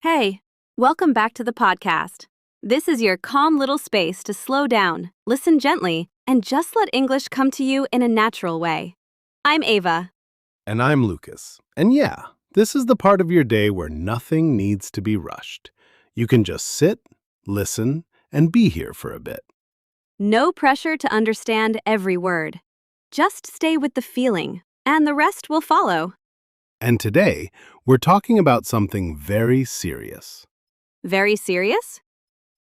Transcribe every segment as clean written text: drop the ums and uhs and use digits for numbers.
Hey, welcome back to the podcast. This is your calm little space to slow down, listen gently, and just let English come to you in a natural way. I'm Ava. And I'm Lucas. And yeah, this is the part of your day where nothing needs to be rushed. You can just sit, listen, and be here for a bit. No pressure to understand every word. Just stay with the feeling, and the rest will follow. And today, we're talking about something very serious. Very serious?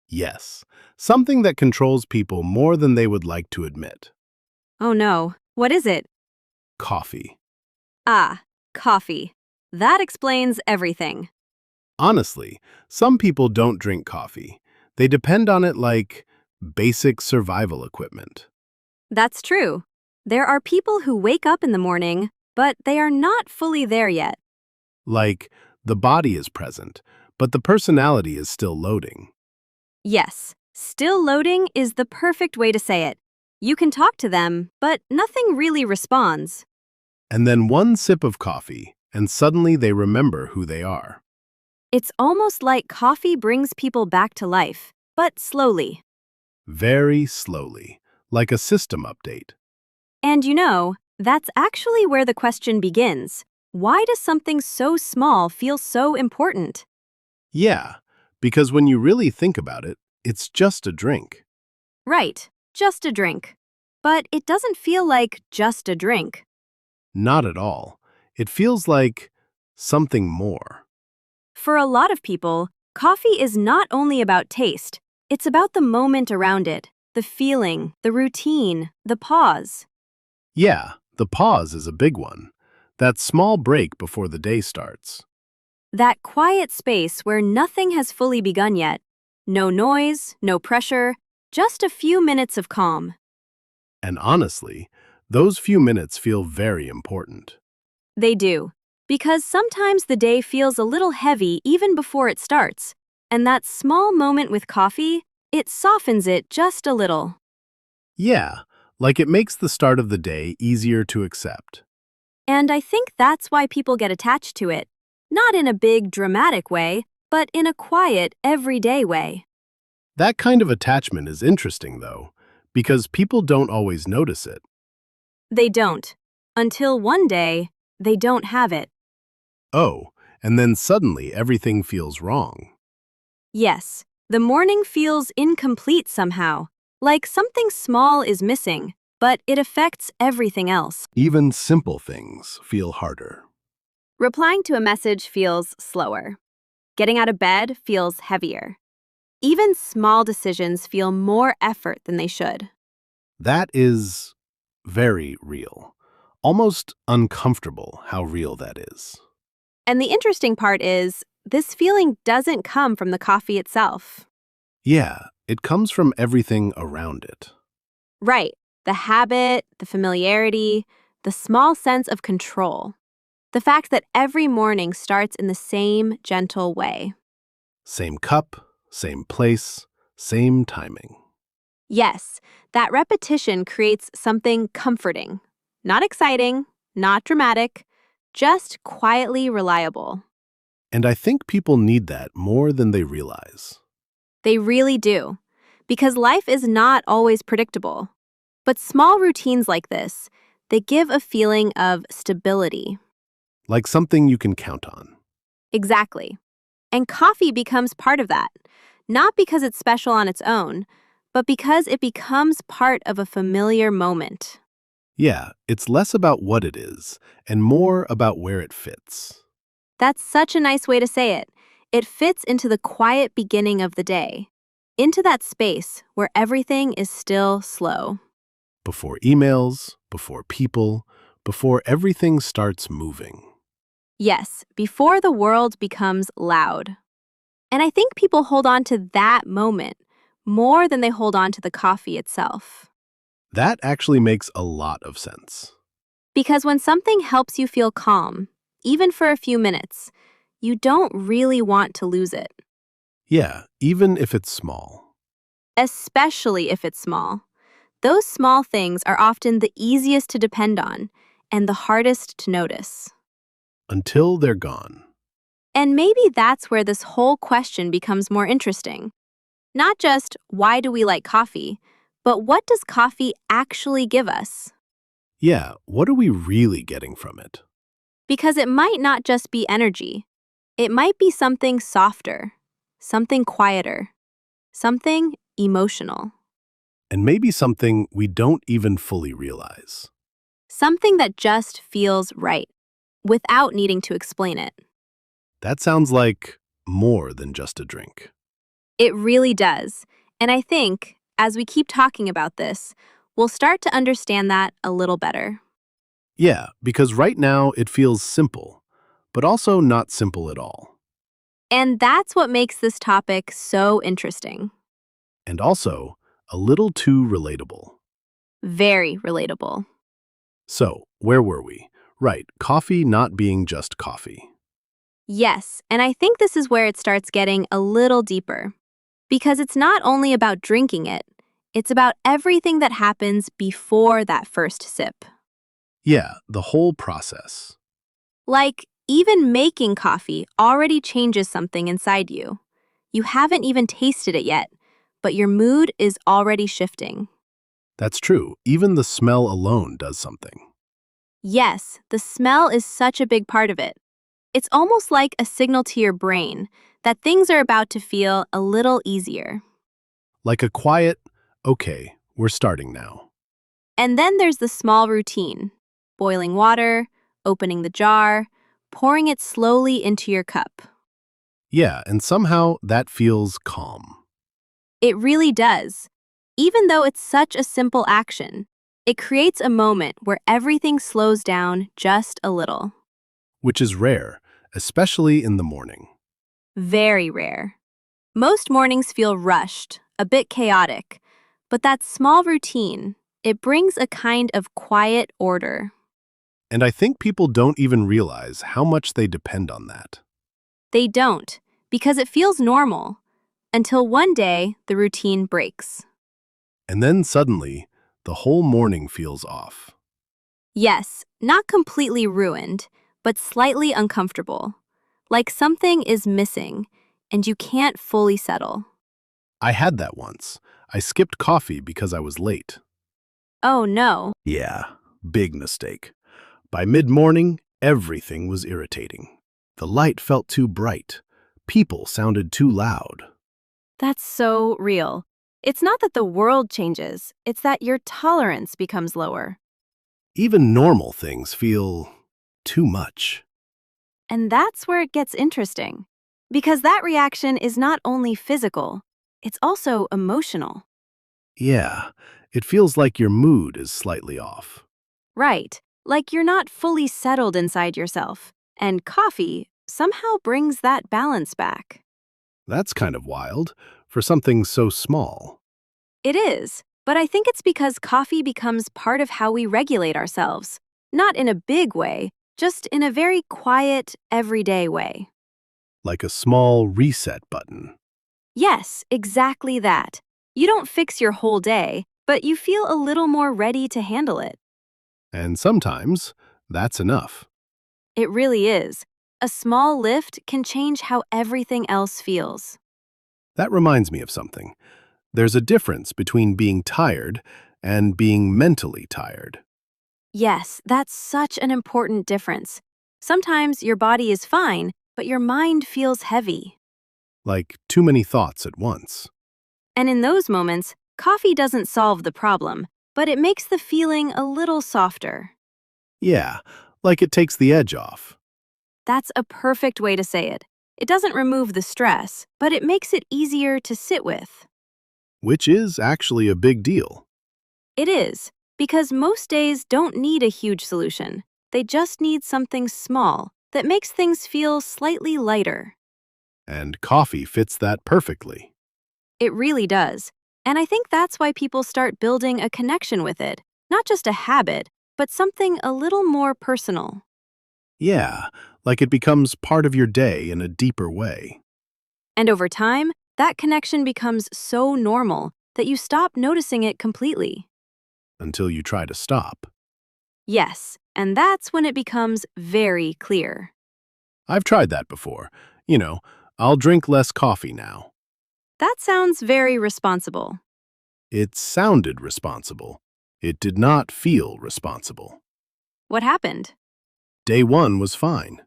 Yes, something that controls people more than they would like to admit. Oh no, what is it? Coffee. Ah, coffee. That explains everything. Honestly, some people don't drink coffee. They depend on it like basic survival equipment. That's true. There are people who wake up in the morning, but they are not fully there yet. Like, the body is present, but the personality is still loading. Yes, still loading is the perfect way to say it. You can talk to them, but nothing really responds. And then one sip of coffee, and suddenly they remember who they are. It's almost like coffee brings people back to life, but slowly. Very slowly, like a system update. And that's actually where the question begins. Why does something so small feel so important? Yeah, because when you really think about it, it's just a drink. Right, just a drink. But it doesn't feel like just a drink. Not at all. It feels like something more. For a lot of people, coffee is not only about taste, it's about the moment around it, the feeling, the routine, the pause. Yeah, the pause is a big one. That small break before the day starts. That quiet space where nothing has fully begun yet. No noise, no pressure, just a few minutes of calm. And honestly, those few minutes feel very important. They do, because sometimes the day feels a little heavy even before it starts, and that small moment with coffee, it softens it just a little. Yeah, like it makes the start of the day easier to accept. And I think that's why people get attached to it. Not in a big, dramatic way, but in a quiet, everyday way. That kind of attachment is interesting, though, because people don't always notice it. They don't. Until one day, they don't have it. Oh, and then suddenly everything feels wrong. Yes, the morning feels incomplete somehow, like something small is missing, but it affects everything else. Even simple things feel harder. Replying to a message feels slower. Getting out of bed feels heavier. Even small decisions feel more effort than they should. That is very real. Almost uncomfortable how real that is. And the interesting part is, this feeling doesn't come from the coffee itself. Yeah, it comes from everything around it. Right, the habit, the familiarity, the small sense of control. The fact that every morning starts in the same gentle way. Same cup, same place, same timing. Yes, that repetition creates something comforting. Not exciting, not dramatic, just quietly reliable. And I think people need that more than they realize. They really do, because life is not always predictable. But small routines like this, they give a feeling of stability. Like something you can count on. Exactly. And coffee becomes part of that, not because it's special on its own, but because it becomes part of a familiar moment. Yeah, it's less about what it is and more about where it fits. That's such a nice way to say it. It fits into the quiet beginning of the day, into that space where everything is still slow. Before emails, before people, before everything starts moving. Yes, before the world becomes loud. And I think people hold on to that moment more than they hold on to the coffee itself. That actually makes a lot of sense. Because when something helps you feel calm, even for a few minutes, you don't really want to lose it, Yeah, even if it's small. especially if it's small. Those small things are often the easiest to depend on and the hardest to notice. Until they're gone. And maybe that's where this whole question becomes more interesting. Not just why do we like coffee, but what does coffee actually give us? Yeah, what are we really getting from it? Because it might not just be energy, it might be something softer, something quieter, something emotional, And maybe something we don't even fully realize. something that just feels right without needing to explain it. That sounds like more than just a drink. It really does. And I think, as we keep talking about this, we'll start to understand that a little better. Yeah, because right now it feels simple, but also not simple at all. And that's what makes this topic so interesting. And also a little too relatable. Very relatable. So, where were we? Right, coffee not being just coffee. Yes, and I think this is where it starts getting a little deeper. Because it's not only about drinking it, it's about everything that happens before that first sip. Yeah, the whole process. Like, even making coffee already changes something inside you. You haven't even tasted it yet, but your mood is already shifting. That's true. Even the smell alone does something. Yes, the smell is such a big part of it. It's almost like a signal to your brain that things are about to feel a little easier. Like a quiet, okay, we're starting now. And then there's the small routine: boiling water, opening the jar, pouring it slowly into your cup. Yeah, and somehow that feels calm. It really does. Even though it's such a simple action, it creates a moment where everything slows down just a little. Which is rare, especially in the morning. Very rare. Most mornings feel rushed, a bit chaotic, but that small routine, it brings a kind of quiet order. And I think people don't even realize how much they depend on that. They don't, because it feels normal, until one day the routine breaks. And then suddenly, the whole morning feels off. Yes, not completely ruined, but slightly uncomfortable. Like something is missing, and you can't fully settle. I had that once. I skipped coffee because I was late. Oh no, Yeah, big mistake. By mid-morning, everything was irritating. The light felt too bright. People sounded too loud. that's so real. It's not that the world changes, it's that your tolerance becomes lower. Even normal things feel too much. And that's where it gets interesting. Because that reaction is not only physical, it's also emotional. Yeah, it feels like your mood is slightly off. Right, like you're not fully settled inside yourself. And coffee somehow brings that balance back. That's kind of wild for something so small. It is, but I think it's because coffee becomes part of how we regulate ourselves. Not in a big way, just in a very quiet, everyday way. Like a small reset button. Yes, exactly that. You don't fix your whole day, but you feel a little more ready to handle it. And sometimes, that's enough. It really is. A small lift can change how everything else feels. That reminds me of something. There's a difference between being tired and being mentally tired. Yes, that's such an important difference. Sometimes your body is fine, but your mind feels heavy. Like too many thoughts at once. And in those moments, coffee doesn't solve the problem, but it makes the feeling a little softer. Yeah, like it takes the edge off. That's a perfect way to say it. It doesn't remove the stress, but it makes it easier to sit with. Which is actually a big deal. It is, because most days don't need a huge solution. They just need something small that makes things feel slightly lighter. And coffee fits that perfectly. It really does. And I think that's why people start building a connection with it. Not just a habit, but something a little more personal. Yeah, like it becomes part of your day in a deeper way. And over time, that connection becomes so normal that you stop noticing it completely. Until you try to stop. Yes, and that's when it becomes very clear. I've tried that before. You know, I'll drink less coffee now. That sounds very responsible. It sounded responsible. It did not feel responsible. What happened? Day 1 was fine.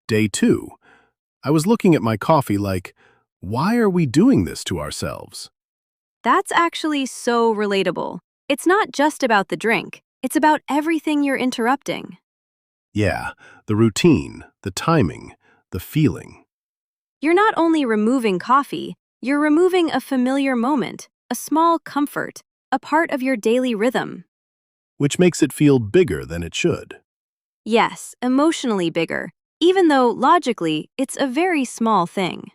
Day 2, I was looking at my coffee like, why are we doing this to ourselves? That's actually so relatable. It's not just about the drink, it's about everything you're interrupting. Yeah, the routine, the timing, the feeling. You're not only removing coffee, you're removing a familiar moment, a small comfort, a part of your daily rhythm. Which makes it feel bigger than it should. Yes, emotionally bigger, even though logically it's a very small thing.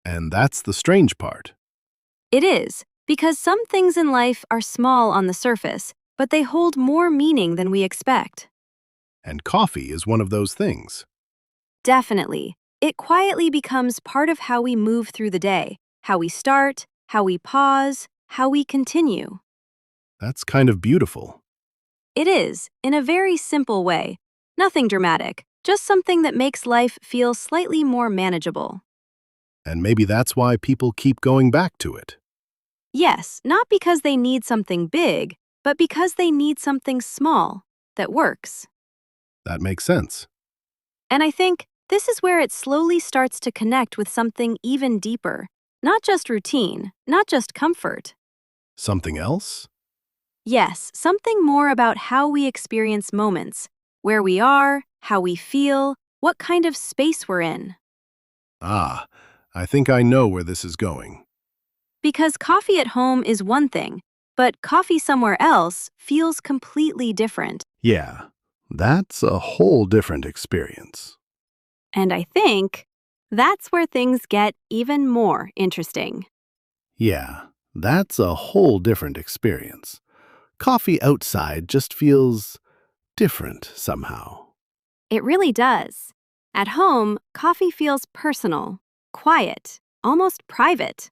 And that's the strange part. It is, because some things in life are small on the surface, but they hold more meaning than we expect. And coffee is one of those things. Definitely. It quietly becomes part of how we move through the day, how we start, how we pause, how we continue. That's kind of beautiful. It is, in a very simple way. Nothing dramatic, just something that makes life feel slightly more manageable. And maybe that's why people keep going back to it. Yes, not because they need something big, but because they need something small that works. That makes sense. And I think this is where it slowly starts to connect with something even deeper. Not just routine, not just comfort. Something else? Yes, something more about how we experience moments, where we are, how we feel, what kind of space we're in. Ah, I think I know where this is going. Because coffee at home is one thing, but coffee somewhere else feels completely different. Yeah, that's a whole different experience. And I think that's where things get even more interesting. Yeah, that's a whole different experience. Coffee outside just feels different somehow. It really does. At home, coffee feels personal, quiet, almost private.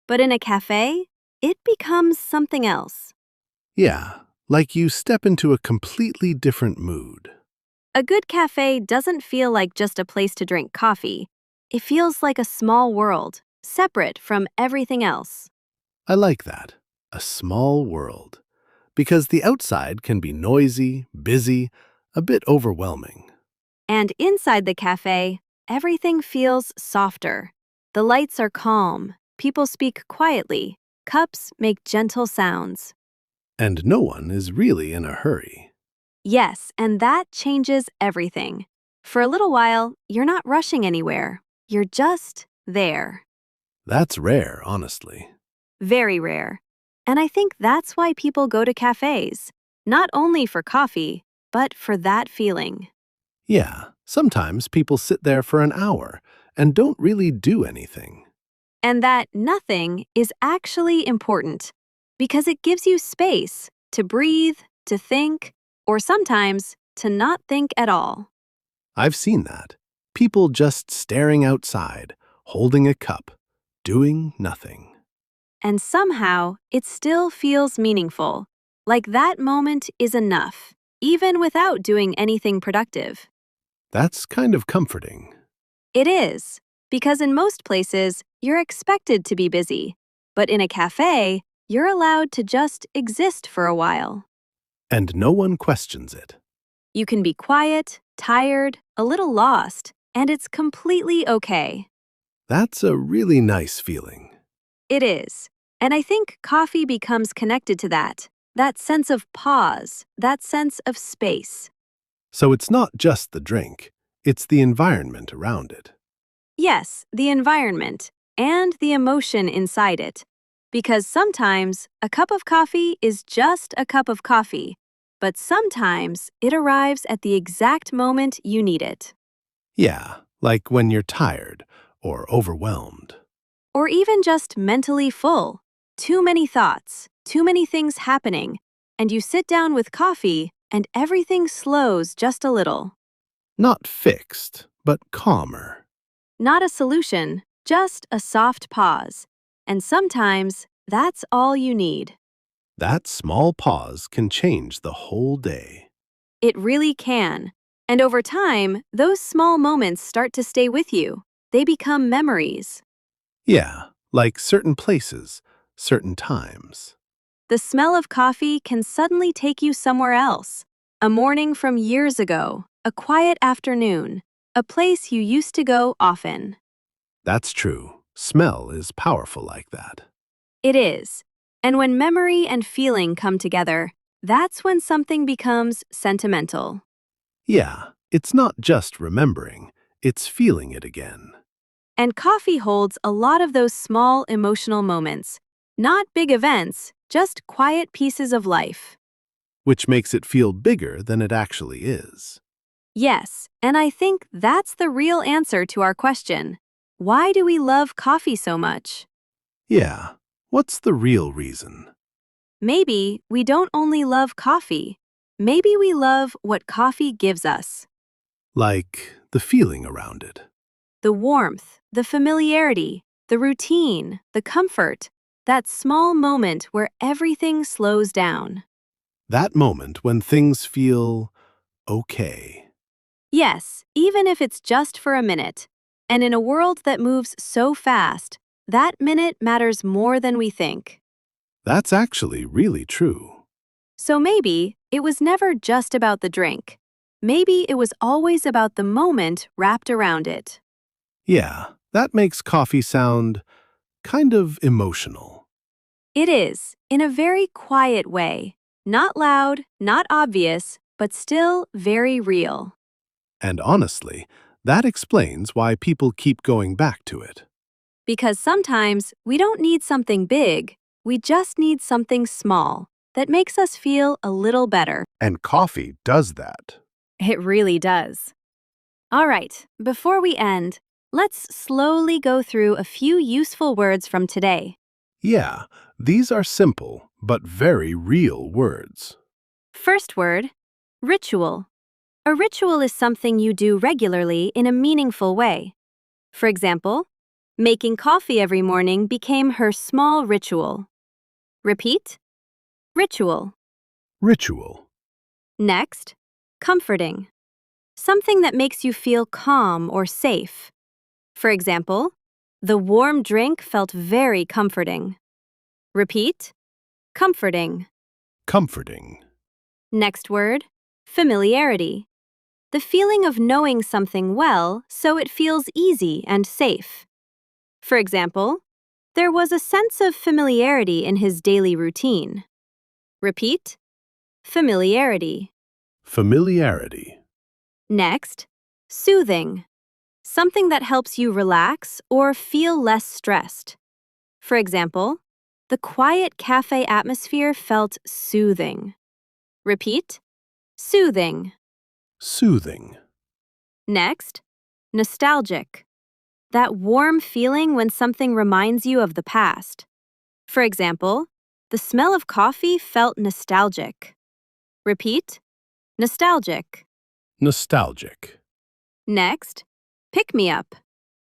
But in a cafe, it becomes something else. Yeah, like you step into a completely different mood. A good cafe doesn't feel like just a place to drink coffee. It feels like a small world, separate from everything else. I like that. A small world. Because the outside can be noisy, busy, a bit overwhelming. And inside the cafe, everything feels softer. The lights are calm, people speak quietly, cups make gentle sounds. And no one is really in a hurry. Yes, and that changes everything. For a little while, you're not rushing anywhere. You're just there. That's rare, honestly. Very rare. And I think that's why people go to cafes. Not only for coffee, but for that feeling. Yeah, sometimes people sit there for an hour and don't really do anything. And that nothing is actually important because it gives you space to breathe, to think, or sometimes to not think at all. I've seen that. People just staring outside, holding a cup, doing nothing. And somehow, it still feels meaningful, like that moment is enough, even without doing anything productive. That's kind of comforting. It is, because in most places, you're expected to be busy, but in a cafe, you're allowed to just exist for a while. And no one questions it. You can be quiet, tired, a little lost, and it's completely okay. That's a really nice feeling. It is. And I think coffee becomes connected to that sense of pause, that sense of space. So it's not just the drink, it's the environment around it. Yes, the environment and the emotion inside it. Because sometimes a cup of coffee is just a cup of coffee, but sometimes it arrives at the exact moment you need it. Yeah, like when you're tired or overwhelmed. Or even just mentally full. Too many thoughts, too many things happening, and you sit down with coffee and everything slows just a little. Not fixed, but calmer. Not a solution, just a soft pause. And sometimes that's all you need. That small pause can change the whole day. It really can. And over time, those small moments start to stay with you. They become memories. Yeah, like certain places, certain times. The smell of coffee can suddenly take you somewhere else. A morning from years ago, a quiet afternoon, a place you used to go often. That's true. Smell is powerful like that. It is. And when memory and feeling come together, that's when something becomes sentimental. Yeah, it's not just remembering, it's feeling it again. And coffee holds a lot of those small emotional moments. Not big events, just quiet pieces of life. Which makes it feel bigger than it actually is. Yes, and I think that's the real answer to our question. Why do we love coffee so much? Yeah, what's the real reason? Maybe we don't only love coffee. Maybe we love what coffee gives us. Like the feeling around it. The warmth, the familiarity, the routine, the comfort. That small moment where everything slows down. That moment when things feel okay. Yes, even if it's just for a minute. And in a world that moves so fast, that minute matters more than we think. That's actually really true. So maybe it was never just about the drink. Maybe it was always about the moment wrapped around it. Yeah, that makes coffee sound kind of emotional. It is, in a very quiet way. Not loud, not obvious, but still very real. And honestly, that explains why people keep going back to it. Because sometimes we don't need something big, we just need something small that makes us feel a little better. And coffee does that. It really does. All right, before we end, let's slowly go through a few useful words from today. Yeah, these are simple but very real words. First word, ritual. A ritual is something you do regularly in a meaningful way. For example, making coffee every morning became her small ritual. Repeat, ritual. Ritual. Next, comforting. Something that makes you feel calm or safe. For example, the warm drink felt very comforting. Repeat, comforting. Comforting. Next word, familiarity. The feeling of knowing something well so it feels easy and safe. For example, there was a sense of familiarity in his daily routine. Repeat, familiarity. Familiarity. Next, soothing. Something that helps you relax or feel less stressed. For example, the quiet cafe atmosphere felt soothing. Repeat, soothing. Soothing. Next, nostalgic. That warm feeling when something reminds you of the past. For example, the smell of coffee felt nostalgic. Repeat, nostalgic. Nostalgic. Next, pick me up.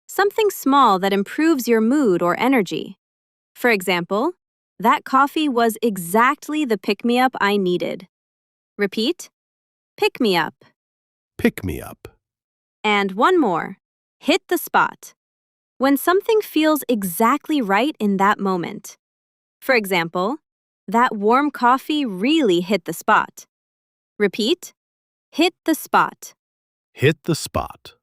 Something small that improves your mood or energy. For example, that coffee was exactly the pick me up I needed. Repeat, pick me up. Pick me up. And one more, hit the spot. When something feels exactly right in that moment. For example, that warm coffee really hit the spot. Repeat, hit the spot. Hit the spot.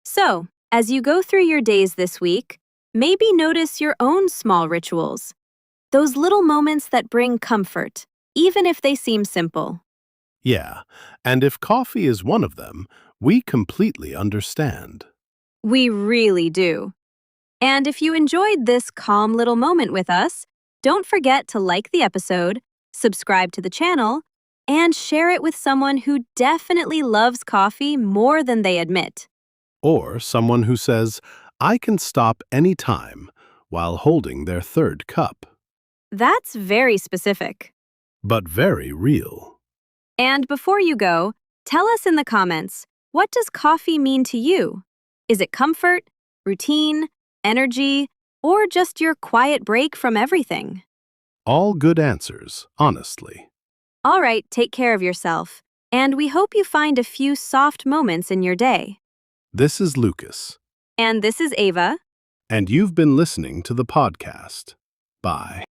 So, as you go through your days this week, maybe notice your own small rituals. Those little moments that bring comfort, even if they seem simple. Yeah, and if coffee is one of them, we completely understand. We really do. And if you enjoyed this calm little moment with us, don't forget to like the episode, subscribe to the channel, and share it with someone who definitely loves coffee more than they admit. Or someone who says, I can stop any time while holding their third cup. That's very specific. But very real. And before you go, tell us in the comments, what does coffee mean to you? Is it comfort, routine, energy, or just your quiet break from everything? All good answers, honestly. All right, take care of yourself. And we hope you find a few soft moments in your day. This is Lucas, And this is Ava. and you've been listening to the podcast. Bye.